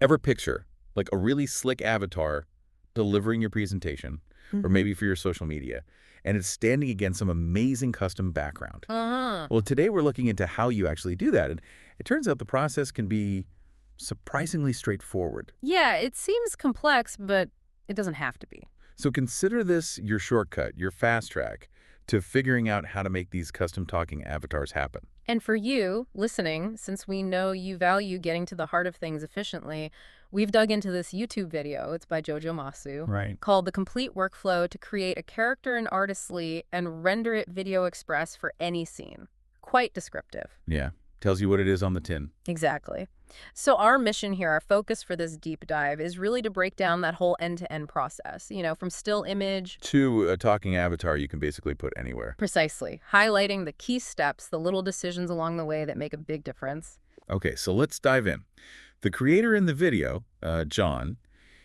Ever picture like a really slick avatar delivering your presentation, or Mhm. maybe for your social media, and it's standing against some amazing custom background? Uh-huh. Well, today we're looking into how you actually do that, and it turns out the process can be surprisingly straightforward. Yeah, it seems complex, but it doesn't have to be. So consider this your shortcut, your fast track to figuring out how to make these custom talking avatars happen. And for you, listening, since we know you value getting to the heart of things efficiently, we've dug into this YouTube video, it's by Jojomasu, Right. called The Complete Workflow to Create a Character in Artistly and Render It VideoExpress for Any Scene. Quite descriptive. Yeah. Tells you what it is on the tin. Exactly. So our mission here, our focus for this deep dive is really to break down that whole end-to-end process, from still image. To a talking avatar you can basically put anywhere. Precisely. Highlighting the key steps, the little decisions along the way that make a big difference. Okay, so let's dive in. The creator in the video, John,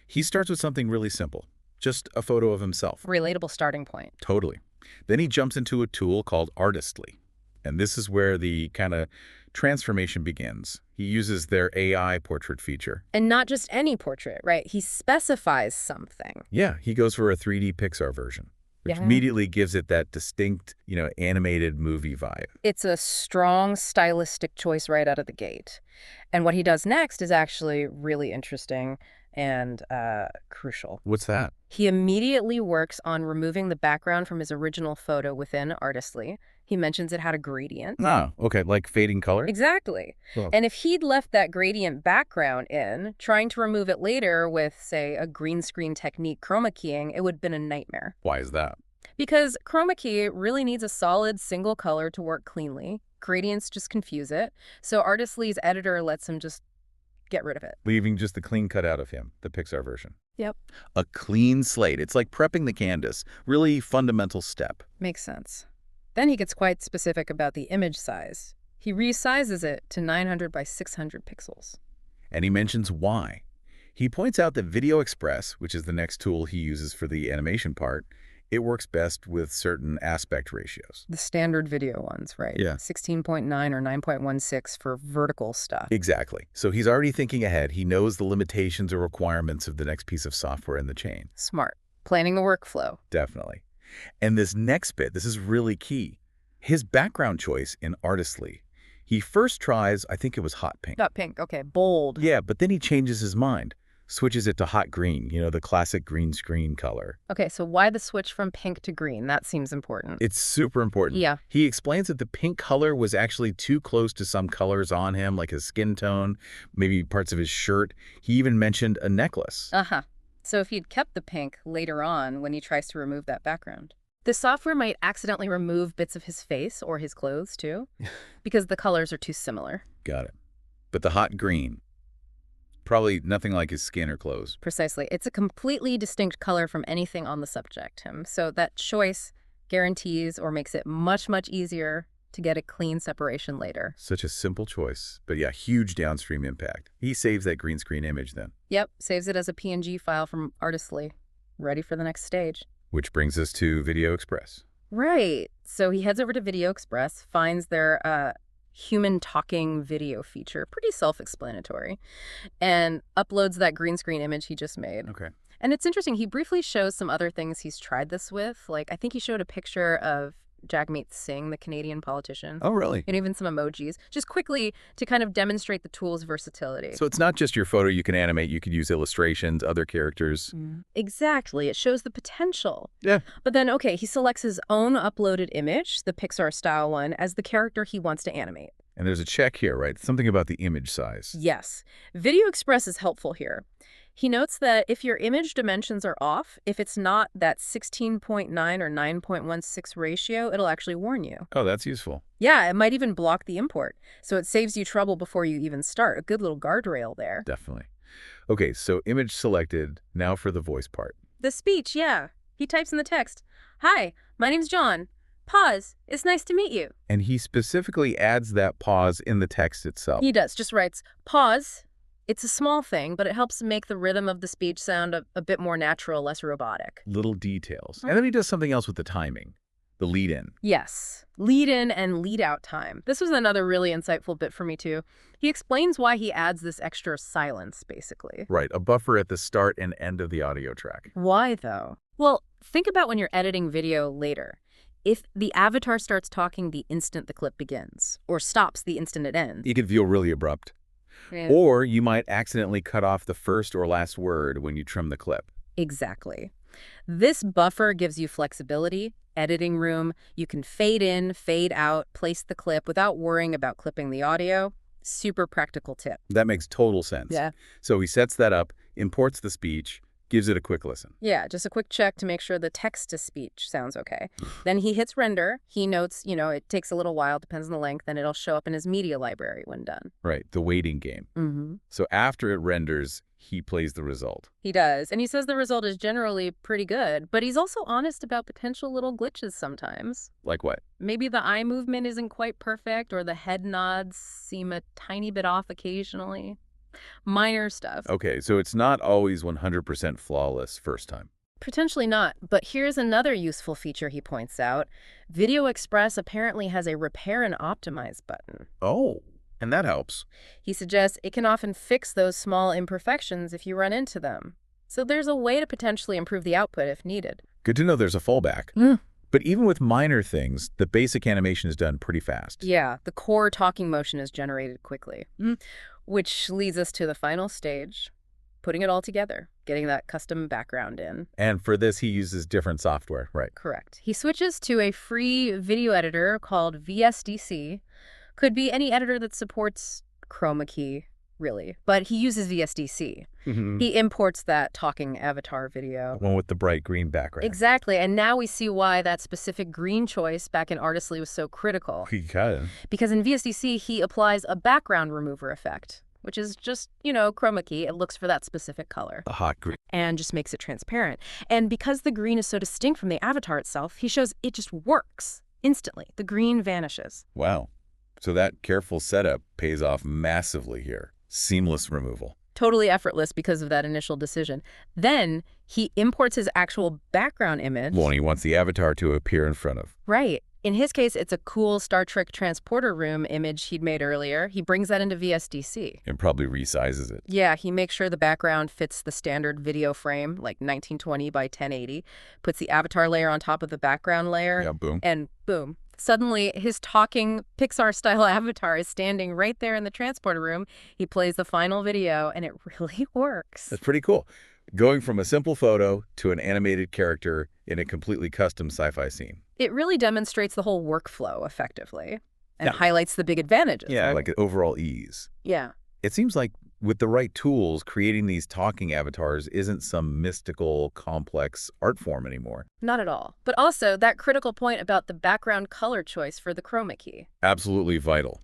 he starts with something really simple. Just a photo of himself. Relatable starting point. Totally. Then he jumps into a tool called Artistly. And this is where the kind of transformation begins. He uses their AI portrait feature. And not just any portrait, right? He specifies something. Yeah, he goes for a 3D Pixar version, which Yeah. immediately gives it that distinct, animated movie vibe. It's a strong stylistic choice right out of the gate. And what he does next is actually really interesting and crucial. What's that? He immediately works on removing the background from his original photo within Artistly. He mentions it had a gradient. Oh, okay, like fading color? Exactly. Well, And if he'd left that gradient background in, trying to remove it later with, say, a green screen technique chroma keying, it would have been a nightmare. why is that? Because chroma key really needs a solid single color to work cleanly. Gradients just confuse it. So Artistly's editor lets him just get rid of it. Leaving just the clean cut out of him, the Pixar version. Yep. A clean slate. It's like prepping the canvas. Really fundamental step. Makes sense. Then he gets quite specific about the image size. He resizes it to 900 by 600 pixels. And he mentions why. He points out that VideoExpress, which is the next tool he uses for the animation part, it works best with certain aspect ratios. The standard video ones, right? Yeah. 16.9 or 9.16 for vertical stuff. Exactly. So he's already thinking ahead. He knows the limitations or requirements of the next piece of software in the chain. Smart. Planning the workflow. Definitely. And this next bit, this is really key. His background choice in Artistly. He first tries, I think it was hot pink. Not pink. Okay, bold. Yeah, but then he changes his mind. Switches it to hot green, the classic green screen color. Okay, so why the switch from pink to green? That seems important. It's super important. Yeah. He explains that the pink color was actually too close to some colors on him, like his skin tone, maybe parts of his shirt. He even mentioned a necklace. Uh-huh. So if he'd kept the pink later on when he tries to remove that background, the software might accidentally remove bits of his face or his clothes too, because the colors are too similar. Got it. But the hot green, probably nothing like his skin or clothes. Precisely. It's a completely distinct color from anything on the subject, Tim. So that choice guarantees or makes it much, much easier to get a clean separation later. Such a simple choice, but yeah, huge downstream impact. He saves that green screen image then. Yep, saves it as a PNG file from Artistly, ready for the next stage. Which brings us to VideoExpress. Right. So he heads over to VideoExpress, finds their human talking video feature, pretty self-explanatory, and uploads that green screen image he just made. Okay. And it's interesting, he briefly shows some other things he's tried this with. Like, I think he showed a picture of Jagmeet Singh, the Canadian politician. Oh, really? And even some emojis, just quickly to kind of demonstrate the tool's versatility. So it's not just your photo you can animate. You could use illustrations, other characters. Exactly. It shows the potential. Yeah. But then, okay, he selects his own uploaded image, the Pixar-style one, as the character he wants to animate. And there's a check here, right? Something about the image size. Yes. VideoExpress is helpful here. He notes that if your image dimensions are off, if it's not that 16.9 or 9.16 ratio, it'll actually warn you. Oh, that's useful. Yeah, it might even block the import. So it saves you trouble before you even start. A good little guardrail there. Definitely. Okay, so image selected. Now for the voice part. The speech, yeah. He types in the text, "Hi, my name's John. Pause. It's nice to meet you." And he specifically adds that pause in the text itself. He does. Just writes, "Pause." It's a small thing, but it helps make the rhythm of the speech sound a bit more natural, less robotic. Little details. And then he does something else with the timing. the lead-in. Yes. Lead-in and lead-out time. This was another really insightful bit for me, too. He explains why he adds this extra silence, basically. Right, a buffer at the start and end of the audio track. Why, though? Well, think about when you're editing video later. If the avatar starts talking the instant the clip begins, or stops the instant it ends. It could feel really abrupt. Yeah. Or you might accidentally cut off the first or last word when you trim the clip. Exactly. This buffer gives you flexibility, editing room. You can fade in, fade out, place the clip without worrying about clipping the audio. Super practical tip. That makes total sense. Yeah. So he sets that up, imports the speech, gives it a quick listen. Yeah, just a quick check to make sure the text-to-speech sounds okay. Then he hits render. He notes, it takes a little while, depends on the length, and it'll show up in his media library when done. Right, the waiting game. Mm-hmm. So after it renders, he plays the result. He does, and he says the result is generally pretty good, but he's also honest about potential little glitches sometimes. Like what? Maybe the eye movement isn't quite perfect, or the head nods seem a tiny bit off occasionally. Minor stuff. Okay, so it's not always 100% flawless first time. Potentially not, but here's another useful feature he points out. VideoExpress apparently has a repair and optimize button. Oh, and that helps. He suggests it can often fix those small imperfections if you run into them. So there's a way to potentially improve the output if needed. Good to know there's a fallback. But even with minor things, the basic animation is done pretty fast. Yeah, the core talking motion is generated quickly. Which leads us to the final stage, putting it all together, getting that custom background in. And for this, he uses different software, right? Correct. He switches to a free video editor called VSDC. Could be any editor that supports chroma key, really. But he uses VSDC. He imports that talking avatar video. One with the bright green background. Exactly. And now we see why that specific green choice back in Artistly was so critical. Because in VSDC, he applies a background remover effect, which is just, chroma key. It looks for that specific color. The hot green. And just makes it transparent. And because the green is so distinct from the avatar itself, he shows it just works instantly. The green vanishes. Wow. So that careful setup pays off massively here. Seamless removal. Totally effortless because of that initial decision. Then he imports his actual background image. Well, and he wants the avatar to appear in front of. Right. In his case, it's a cool Star Trek transporter room image he'd made earlier. He brings that into VSDC. And probably resizes it. Yeah, he makes sure the background fits the standard video frame, like 1920 by 1080, puts the avatar layer on top of the background layer. Yeah, boom. And boom. Suddenly, his talking Pixar-style avatar is standing right there in the transporter room. He plays the final video, and it really works. That's pretty cool. Going from a simple photo to an animated character in a completely custom sci-fi scene. It really demonstrates the whole workflow effectively and Yeah. highlights the big advantages. Yeah, right? like overall ease. Yeah. It seems like with the right tools, creating these talking avatars isn't some mystical, complex art form anymore. Not at all. But also, that critical point about the background color choice for the chroma key. Absolutely vital.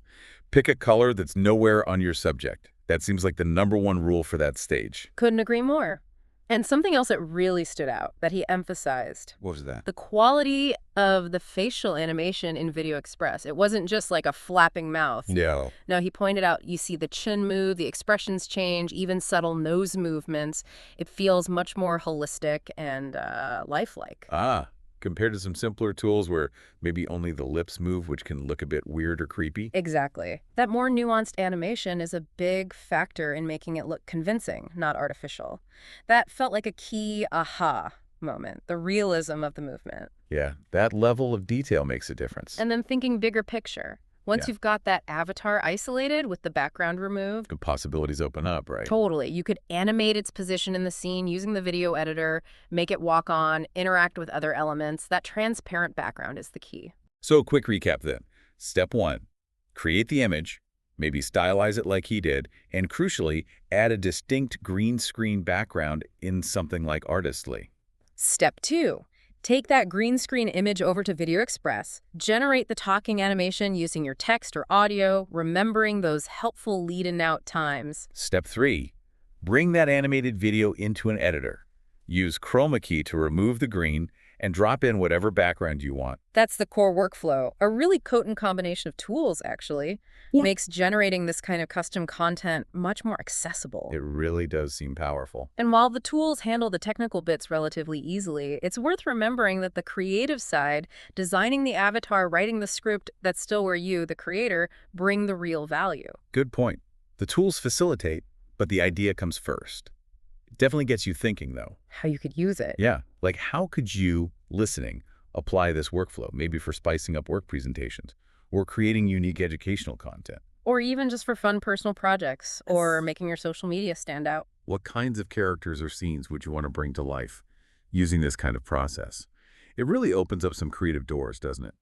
Pick a color that's nowhere on your subject. That seems like the #1 rule for that stage. Couldn't agree more. And something else that really stood out that he emphasized, What was that? the quality of the facial animation in VideoExpress. It wasn't just like a flapping mouth. Yeah. No, he pointed out you see the chin move, the expressions change, even subtle nose movements. It feels much more holistic and lifelike. Compared to some simpler tools where maybe only the lips move, which can look a bit weird or creepy. Exactly. That more nuanced animation is a big factor in making it look convincing, not artificial. That felt like a key aha moment, the realism of the movement. Yeah, that level of detail makes a difference. And then thinking bigger picture. Once Yeah. you've got that avatar isolated with the background removed, The possibilities open up, right? totally. You could animate its position in the scene using the video editor, make it walk on, interact with other elements. That transparent background is the key. So quick recap then. Step 1, create the image, maybe stylize it like he did, and crucially, add a distinct green screen background in something like Artistly. Step 2, take that green screen image over to VideoExpress, generate the talking animation using your text or audio, remembering those helpful lead in out times. Step 3, bring that animated video into an editor. Use chroma key to remove the green and drop in whatever background you want. That's the core workflow. A really potent combination of tools, actually, makes generating this kind of custom content much more accessible. It really does seem powerful. And while the tools handle the technical bits relatively easily, it's worth remembering that the creative side, designing the avatar, writing the script, that's still where you, the creator, bring the real value. Good point. The tools facilitate, but the idea comes first. It definitely gets you thinking, though. How you could use it. Yeah, like how could you, listening, apply this workflow, maybe for spicing up work presentations or creating unique educational content? Or even just for fun personal projects or making your social media stand out. What kinds of characters or scenes would you want to bring to life using this kind of process? It really opens up some creative doors, doesn't it?